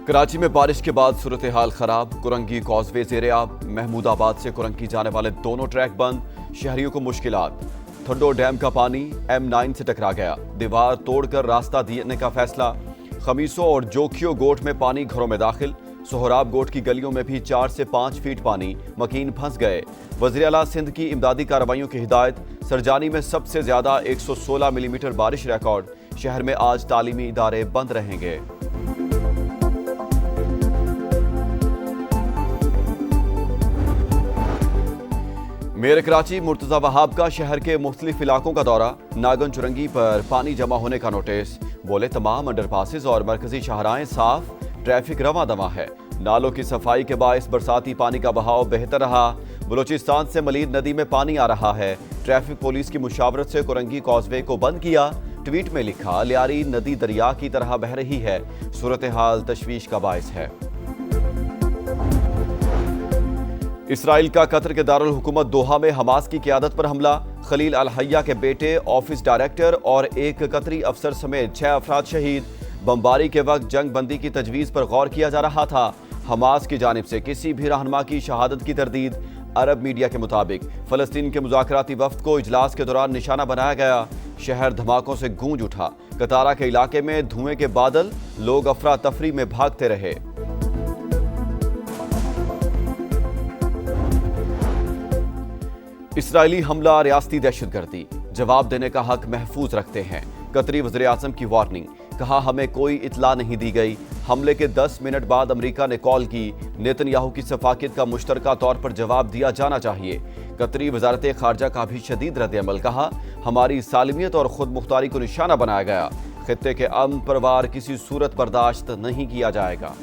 कराची में बारिश के बाद सूरत हाल खराब। कुरंगी कॉजवे ज़ेर-ए-आब। महमूदाबाद से कुरंगी जाने वाले दोनों ट्रैक बंद। शहरियों को मुश्किलात। थड्डो डैम का पानी M9 से टकरा गया। दीवार तोड़कर रास्ता देने का फैसला। खमीसों और जोखियो गोट में पानी घरों में दाखिल। सोहराब गोट की गलियों में भी 4 से 5 फीट पानी। मकीन फंस गए। वज़ीर आला सिंध की इमदादी कार्रवाइयों की हिदायत। सरजानी में सबसे ज्यादा 116 मिलीमीटर बारिश रिकॉर्ड। शहर में आज तालीमी इदारे बंद रहेंगे। मेयर कराची मुर्तजा वहाब का शहर के मुख्तलिफ इलाकों का दौरा। नागन चुरंगी पर पानी जमा होने का नोटिस। बोले तमाम अंडरपासेस और मरकजी शाहराएं साफ, ट्रैफिक रवां दवा है। नालों की सफाई के बायस बरसाती पानी का बहाव बेहतर रहा। बलूचिस्तान से मलीद नदी में पानी आ रहा है। ट्रैफिक पुलिस की मुशावरत से कुरंगी कॉजवे को बंद किया। ट्वीट में लिखा, लियारी नदी दरिया की तरह बह रही है। सूरत हाल तशवीश का बायस है। इसराइल का कतर के दारुल हुकूमत दोहा में हमास की क़यादत पर हमला। खलील अल हय्या के बेटे, ऑफिस डायरेक्टर और एक कतरी अफसर समेत 6 अफराद शहीद। बमबारी के वक्त जंग बंदी की तजवीज़ पर गौर किया जा रहा था। हमास की जानिब से किसी भी रहनुमा की शहादत की तरदीद। अरब मीडिया के मुताबिक फ़लस्तीन के मुज़ाकराती वफ्द को इजलास के दौरान निशाना बनाया गया। शहर धमाकों से गूंज उठा। कतारा के इलाके में धुएं के बादल। लोग अफरा तफरी में भागते रहे। इसराइली हमला रियासती दहशतगर्दी। जवाब देने का हक महफूज रखते हैं। कतरी वज़ीर आज़म की वार्निंग। कहा, हमें कोई इतला नहीं दी गई। हमले के 10 मिनट बाद अमेरिका ने कॉल की। नेतन्याहू की सफाकियत का मुश्तरका तौर पर जवाब दिया जाना चाहिए। कतरी वजारत खारजा का भी शदीद रद्द-ए-अमल। कहा, हमारी सालिमियत और खुद मुख्तारी को निशाना बनाया गया। खित्ते के अमन परवार किसी सूरत बर्दाश्त नहीं किया जाएगा।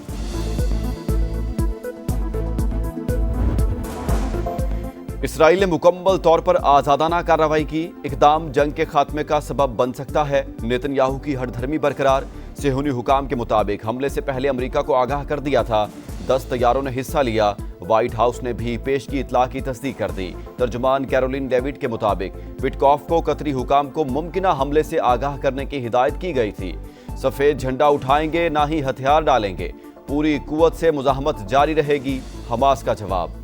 इसराइल ने मुकम्मल तौर पर आजादाना कार्रवाई की। इकदाम जंग के खात्मे का सबब बन सकता है। नेतन्याहू की हठधर्मी बरकरार। सेहूनी हुकाम के मुताबिक हमले से पहले अमेरिका को आगाह कर दिया था। 10 तैयारों ने हिस्सा लिया। व्हाइट हाउस ने भी पेश की इतला की तस्दीक कर दी। तर्जुमान कैरोलिन डेविड के मुताबिक विटकॉफ को कतरी हुकाम को मुमकिना हमले से आगाह करने की हिदायत की गई थी। सफेद झंडा उठाएंगे, ना ही हथियार डालेंगे। पूरी कुव्वत से मुजाहमत जारी रहेगी। हमास का जवाब।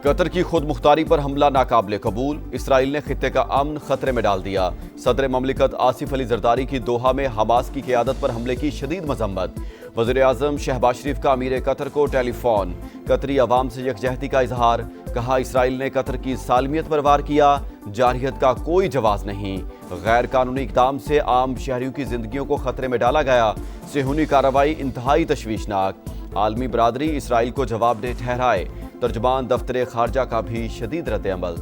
कतर की खुद मुख्तारी पर हमला नाकाबिले कबूल। इसराइल ने खित्ते का अमन खतरे में डाल दिया। सदर ममलिकत आसिफ अली जरदारी की दोहा में हमास की क़यादत पर हमले की शदीद मजम्मत। वज़ीर आज़म शहबाज शरीफ का अमीर कतर को टेलीफोन। कतरी अवाम से यकजहती का इजहार। कहा, इसराइल ने कतर की सालमियत पर वार किया। जारहियत का कोई जवाब नहीं। गैर कानूनी इक़दाम से आम शहरियों की जिंदगियों को खतरे में डाला गया। सेहूनी कार्रवाई इंतहाई तशवीशनाक। आलमी बरादरी इसराइल को जवाबदेह ठहराए। तर्जुमान दफ्तर खारजा का भी शदीद रद्द-ए-अमल।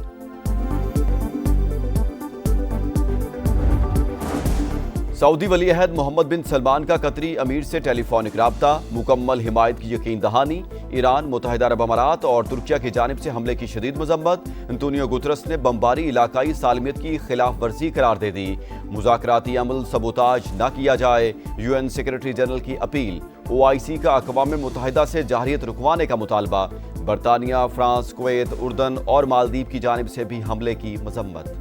सऊदी वली अहद मोहम्मद बिन सलमान का कतरी अमीर से टेलीफोनिक राब्ता। मुकम्मल हिमायत की यकीन दहानी। ईरान, मुत्तहिदा अरब अमारात और तुर्किया की जानिब से हमले की शदीद मजम्मत। एंटोनियो गुतरस ने बमबारी इलाकाई सालमियत की खिलाफ वर्जी करार दे दी। मुज़ाकराती अमल सबोताज न किया जाए। UN सेक्रेटरी जनरल की अपील। OIC का अक़वाम मुत्तहिदा से जारहियत रुकवाने का मुतालबा। बरतानिया, फ्रांस, कुवैत, उर्दन और मालदीव की जानिब से भी हमले की मजम्मत।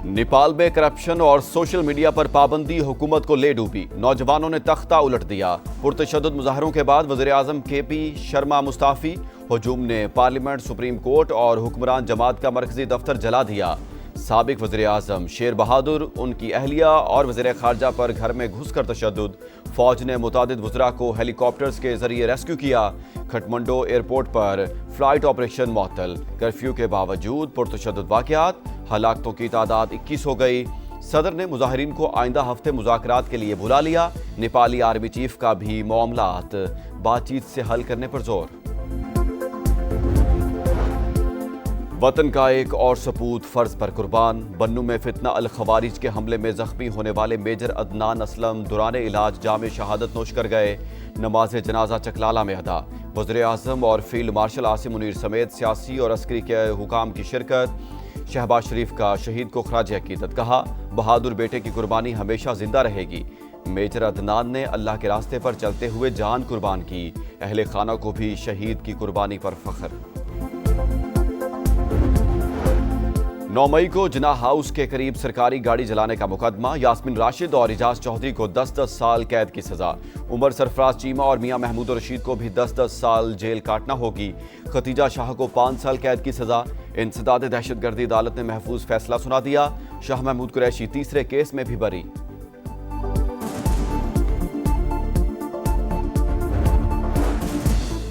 नेपाल में करप्शन और सोशल मीडिया पर पाबंदी हुकूमत को ले डूबी। नौजवानों ने तख्ता उलट दिया। पुरतशद्दुद मुजाहरों के बाद वज़ीर आज़म KP शर्मा मुस्ताफ़ी। हुजूम ने पार्लियामेंट, सुप्रीम कोर्ट और हुक्मरान जमात का मरकजी दफ्तर जला दिया। साबिक वज़ीर आज़म शेर बहादुर, उनकी अहलिया और वज़ीर खारजा पर घर में घुसकर तशद्दुद। फौज ने मुतादिद वज़रा को हेलीकॉप्टर्स के जरिए रेस्क्यू किया। खटमंडो एयरपोर्ट पर फ्लाइट ऑपरेशन मुअत्तल। कर्फ्यू के बावजूद पुरतशद्दुद वाक़यात। हलाकतों की तादाद 21 हो गई। सदर ने मुजाहिरीन को आइंदा हफ्ते मुज़ाकरात के लिए बुला लिया। नेपाली आर्मी चीफ का भी मामलात बातचीत से हल करने पर जोर। वतन का एक और सपूत फर्ज पर कुर्बान। बन्नू में फितना अल खवारिज के हमले में जख्मी होने वाले मेजर अदनान असलम दौरान इलाज जामे शहादत नोश कर गए। नमाज जनाजा चकलाला में अदा। वज़ीर आज़म और फील्ड मार्शल आसिम मुनीर समेत सियासी और अस्करी के हुकाम की शिरकत। शहबाज शरीफ का शहीद को खराज अकीदत, कहा बहादुर बेटे की कुर्बानी हमेशा जिंदा रहेगी। मेजर अदनान ने अल्लाह के रास्ते पर चलते हुए जान कुर्बान की, अहले खाना को भी शहीद की कुर्बानी पर फख्र। 9 मई को जिन्ना हाउस के करीब सरकारी गाड़ी जलाने का मुकदमा, यास्मीन राशिद और इजाज चौधरी को 10-10 साल कैद की सजा। उमर सरफराज चीमा और मियां महमूद रशीद को भी 10-10 साल जेल काटना होगी। खतीजा शाह को 5 साल कैद की सजा। इंसदाद दहशतगर्दी अदालत ने महफूज फैसला सुना दिया। शाह महमूद कुरैशी तीसरे केस में भी बरी।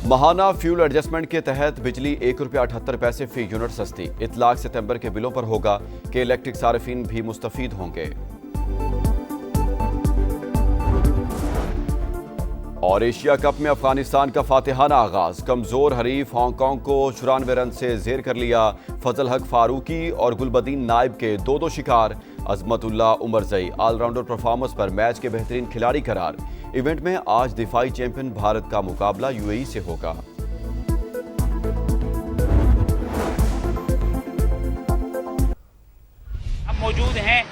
महाना फ्यूल एडजस्टमेंट के तहत बिजली ₹1.78 फी यूनिट सस्ती। इतलाक सितंबर के बिलों पर होगा कि इलेक्ट्रिक सार्फिन भी मुस्तफीद होंगे। और एशिया कप में अफगानिस्तान का फातिहाना आगाज, कमजोर हरीफ हांगकांग को 94 रन से जेर कर लिया। फजल हक फारूकी और गुलबदीन नाइब के 2-2 शिकार। अजमतुल्लाह उमरजई ऑलराउंडर परफॉर्मेंस पर मैच के बेहतरीन खिलाड़ी करार। इवेंट में आज दिफाई चैंपियन भारत का मुकाबला यूएई से होगा। हम मौजूद हैं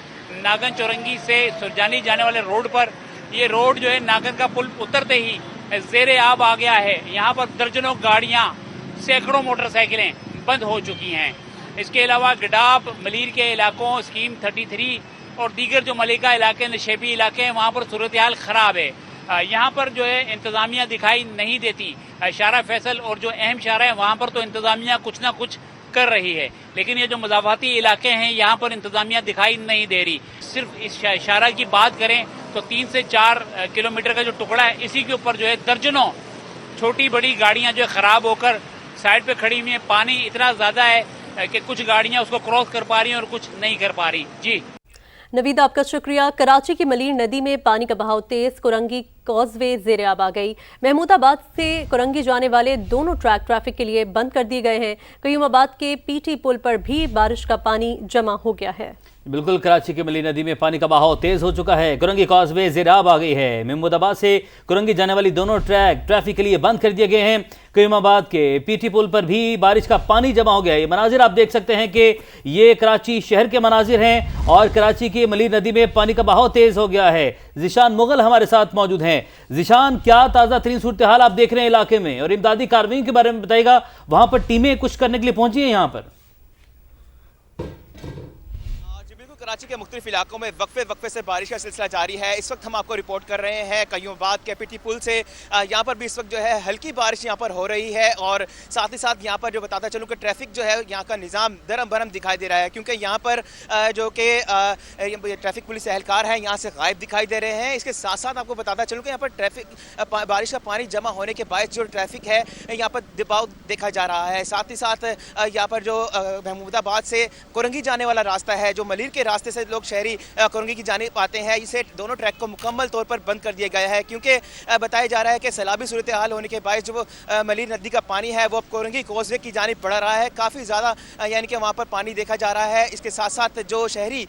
नागन चौरंगी से सुरजानी जाने वाले रोड पर। ये रोड जो है नागन का पुल उतरते ही जेरे आब आ गया है। यहाँ पर दर्जनों गाड़ियां, सैकड़ों मोटरसाइकिलें बंद हो चुकी हैं। इसके अलावा गडाब, मलीर के इलाकों, स्कीम 33 और दीगर जो मलिका इलाके, नशेबी इलाके हैं, वहाँ पर सूरत हाल खराब है। यहाँ पर जो है इंतजामिया दिखाई नहीं देती। शारा फैसल और जो अहम शारा है वहाँ पर तो इंतजामिया कुछ ना कुछ कर रही है, लेकिन ये जो मज़ाफ़ाती इलाके हैं यहाँ पर इंतजामिया दिखाई नहीं दे रही। सिर्फ इस शारा की बात करें तो 3 से 4 किलोमीटर का जो टुकड़ा है, इसी के ऊपर जो है दर्जनों छोटी बड़ी गाड़ियाँ जो है ख़राब होकर साइड पे खड़ी हुई हैं। पानी इतना ज़्यादा है कि कुछ गाड़ियाँ उसको क्रॉस कर पा रही हैं और कुछ नहीं कर पा रही। जी नवीद, आपका शुक्रिया। कराची की मलीर नदी में पानी का बहाव तेज, कुरंगी कॉजवे ज़ेरे आब आ गई। महमूदाबाद से कुरंगी जाने वाले दोनों ट्रैक ट्रैफिक के लिए बंद कर दिए गए हैं। कयूमाबाद के पीटी पुल पर भी बारिश का पानी जमा हो गया है। बिल्कुल, कराची की मली नदी में पानी का बहाव तेज हो चुका है। कुरंगी कॉजवे ज़ेरे आब आ गई है। महमूदाबाद से कुरंगी जाने वाली दोनों ट्रैक ट्रैफिक के लिए बंद कर दिए गए हैं। कयूमाबाद के पीटी पुल पर भी बारिश का पानी जमा हो गया है। ये मनाजिर आप देख सकते हैं कि ये कराची शहर के मनाजिर हैं और कराची की मली नदी में पानी का बहाव तेज हो गया है। जिशान मुगल हमारे साथ मौजूद हैं। जिशान, क्या ताज़ा तरीन सूरत हाल आप देख रहे हैं इलाके में, और इमदादी कार्रवाई के बारे में बताइएगा। वहां पर टीमें कुछ करने के लिए पहुंची हैं यहाँ पर? कराची के मुख्तलिफ इलाकों में वक्फे से बारिश का सिलसिला जारी है। इस वक्त हम आपको रिपोर्ट कर रहे हैं कयूमाबाद के पीटी पुल से। यहाँ पर भी इस वक्त जो है हल्की बारिश यहाँ पर हो रही है और साथ ही साथ यहाँ पर जो बताता चलूँ कि ट्रैफिक जो है यहाँ का निज़ाम दरम भरम दिखाई दे रहा है, क्योंकि यहाँ पर जो कि ट्रैफिक पुलिस एहलकार हैं यहाँ से गायब दिखाई दे रहे हैं। इसके साथ साथ आपको बताता चलूँ कि यहाँ पर ट्रैफिक बारिश का पानी जमा होने के बायस जो ट्रैफिक है यहाँ पर दबाव देखा जा रहा है। साथ ही साथ यहाँ पर जो महमूदाबाद से कुरंगी जाने वाला रास्ता है, जो मलीर के रास्ते से लोग शहरी कुरंगी की जानिब आते हैं, इसे दोनों ट्रैक को मुकम्मल तौर पर बंद कर दिया गया है, क्योंकि बताया जा रहा है कि सैलाबी सूरत हाल होने के बायस जो मलीर नदी का पानी है वो अब कुरंगी कॉजवे की जानिब बढ़ रहा है। काफ़ी ज़्यादा यानी कि वहाँ पर पानी देखा जा रहा है। इसके साथ साथ जो शहरी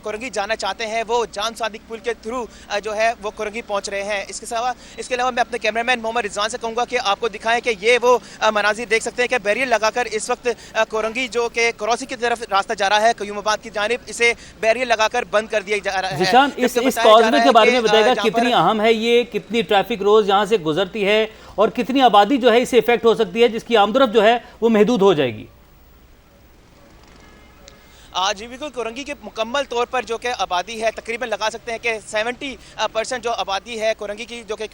कुरंगी जाना चाहते हैं वो जान सादिक पुल के थ्रू जो है वो कुरंगी पहुँच रहे हैं। इसके अलावा मैं अपने कैमरामैन मोहम्मद रिजवान से कहूँगा कि आपको दिखाएं कि ये वो मनाजिर देख सकते हैं कि बैरियर लगाकर इस वक्त कुरंगी जो कि क्रॉसिंग की तरफ रास्ता जा रहा है कयूमाबाद की जानिब, इसे बैरियर लगाकर बंद कर दिया जा रहा है। जिशान, इस कॉजवे के बारे में बताएगा, कितनी अहम है ये, कितनी ट्रैफिक रोज यहाँ से गुजरती है और कितनी आबादी जो है इससे इफेक्ट हो सकती है, जिसकी आमदरफ्त जो है वो महदूद हो जाएगी? आज बिल्कुल कुरंगी के मुकम्मल तौर पर जो कि आबादी है तकरीबन लगा सकते हैं कि 70% जो आबादी है कुरंगी की, जो कि